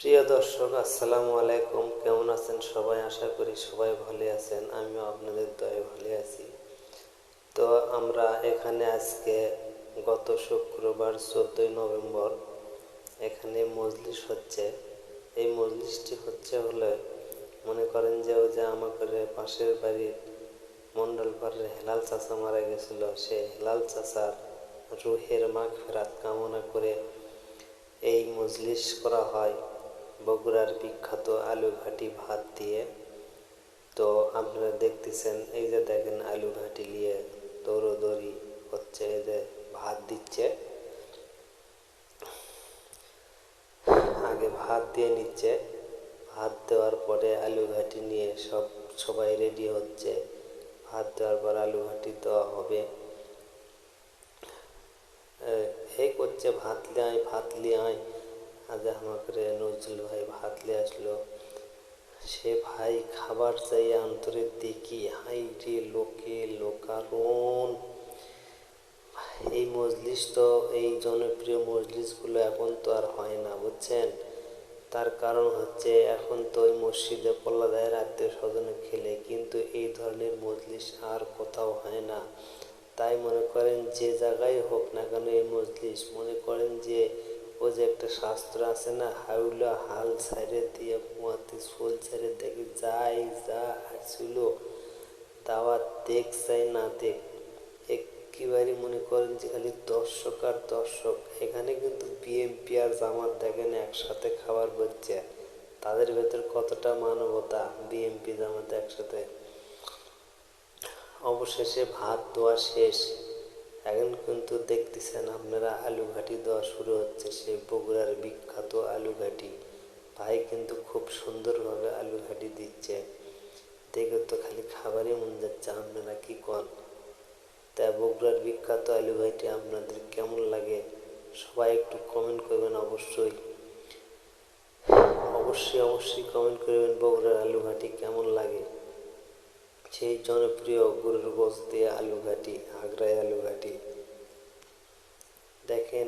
প্রিয় দর্শক, আসসালামু আলাইকুম। কেমন আছেন সবাই? আশা করি সবাই ভালো আছেন। আমিও আপনাদের দয়ায় ভালো আছি। তো আমরা এখানে আজকে গত শুক্রবার 14ই নভেম্বর এখানে মজলিস হচ্ছে। এই মজলিসটি হলে মনে করেন যে ওই যে আমাদের পাশের বাড়ির মণ্ডলপাড়ের হেলাল চাচা মারা গেছিল, সে হেলাল চাচার রুহের মাগফিরাত কামনা করে এই মজলিস করা হয় বগুড়ার বিখ্যাত আলুঘাটি ভাত দিয়ে। তো আপনারা দেখতেছেন, এই যে দেখেন আলুঘাটি নিয়ে দৌড়দৌড়ি হচ্ছে, এই যে ভাত দিচ্ছে, আগে ভাত দিয়ে নিচ্ছে, ভাত দেওয়ার পরে আলুঘাটি নিয়ে সবাই রেডি হচ্ছে। ভাত দেওয়ার পর আলুঘাটি দেওয়া হবে। এই করছে ভাত লিয়ে আয়, ভাত লিয়ে আয়। আজ আমাকে নজরুল ভাই ভাত লিয়ে আসলো। সে ভাই খাবার চাই অন্তরে দেখি, হাই রে লোকে লোকারণ। এই মজলিস তো, এই জনপ্রিয় মজলিসগুলো এখন তো আর হয় না, বুঝছেন। তার কারণ হচ্ছে এখন তো ওই মসজিদে পল্লা দেয়, আত্মীয় স্বজনে খেলে, কিন্তু এই ধরনের মজলিস আর কোথাও হয় না। তাই মনে করেন যে জায়গায় হোক না কেন এই মজলিস, মনে করেন যে ও যে একটা শাস্ত্র আছে না, হাউলা হাল ছাইরে দিয়ে মুয়াতি সোল ছাইরে দেখি যাই যা আসছিল দাওয়াত দেখ চাই না দেখ, একেবারে মনে করেন যে খালি দর্শক আর দর্শক। এখানে কিন্তু বিএনপি আর জামাত দেখেন একসাথে খাবার করছে, তাদের ভেতর কতটা মানবতা। বিএনপি জামাত একসাথে। অবশেষে ভাত দেওয়া শেষ। এখন কিন্তু দেখতেছেন আপনারা আলুঘাটি দেওয়া শুরু হচ্ছে, সেই বগুড়ার বিখ্যাত আলুঘাটি। ভাই কিন্তু খুব সুন্দরভাবে আলুঘাটি দিচ্ছে, দেখে তো খালি খাবারই মন যাচ্ছে। আপনারা কি কন? তা বগুড়ার বিখ্যাত আলুঘাটি আপনাদের কেমন লাগে সবাই একটু কমেন্ট করবেন। অবশ্যই অবশ্যই অবশ্যই কমেন্ট করবেন বগুড়ার আলুঘাটি কেমন লাগে। সেই জনপ্রিয় গরুর গোশত দিয়ে আলুঘাটি, আগ্রায় আলুঘাটি। দেখেন